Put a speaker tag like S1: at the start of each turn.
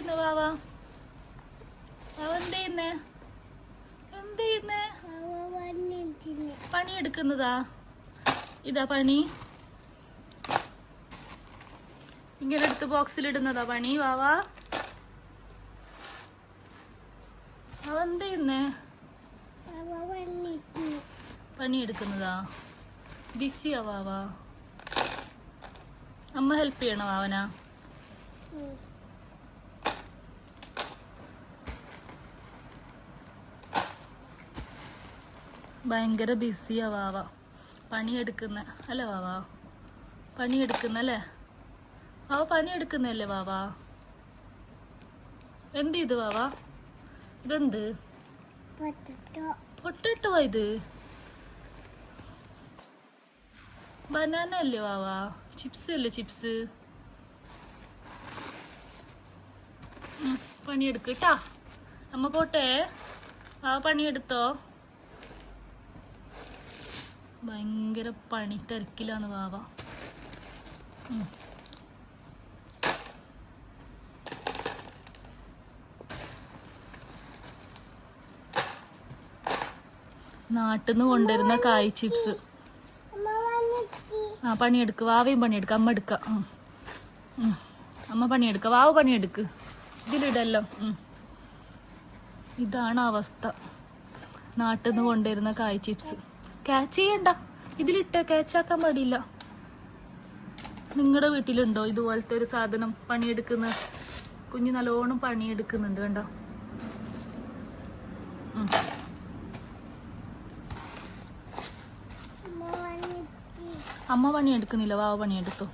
S1: ചെയ്യുന്നു വാവ? വാവ എന്ത് ചെയ്യുന്നേ? എന്ത് ചെയ്യുന്നേ? പണിയെടുക്കുന്നതാ? ഇതാ പണി? ഇങ്ങനെ എടുത്ത് ബോക്സിലിടുന്നതാ പണി വാവ? വാവ എന്ത് ചെയ്യുന്നേ? പണിയെടുക്കുന്നതാ? ബിസിയാ വാവ? അമ്മ ഹെൽപ്പ് ചെയ്യണോ വാവനാ? ഭയങ്കര ബിസിയാ വാവ. പണിയെടുക്കുന്ന അല്ലേ വാവ? പണിയെടുക്കുന്നല്ലേ വാവ? പണിയെടുക്കുന്നല്ലേ വാവ? എന്ത് ഇത് വാവ? ഇതെന്ത് പൊട്ടട്ടോ? ഇത് ബനാന അല്ലേ വാവ? ചിപ്സ് അല്ലേ ചിപ്സ്? പണിയെടുക്ക് കേട്ടാ. അമ്മ പോട്ടെ. വാവ പണിയെടുത്തോ? ഭയങ്കര പണി തിരക്കിലാന്ന് വാവ. നാട്ടിന്ന് കൊണ്ടുവരുന്ന കായ് ചിപ്സ്. ആ പണിയെടുക്ക്. വാവയും പണിയെടുക്ക. അമ്മ എടുക്ക. അമ്മ പണിയെടുക്ക. വാവ പണിയെടുക്ക്. ഇതിലിടല്ലോ. ഇതാണ് അവസ്ഥ. നാട്ടിന്ന് കൊണ്ടുവരുന്ന കായ് ചിപ്സ്. ക്യാച്ച് ചെയ്യണ്ട. ഇതിലിട്ട ക്യാച്ചാക്കാൻ പാടില്ല. നിങ്ങളുടെ വീട്ടിലുണ്ടോ ഇതുപോലത്തെ ഒരു സാധനം? പണിയെടുക്കുന്ന കുഞ്ഞ് നല്ലോണം പണിയെടുക്കുന്നുണ്ട് കണ്ടോ. അമ്മ പണിയെടുക്കുന്നില്ല, വാവ പണിയെടുത്തോ.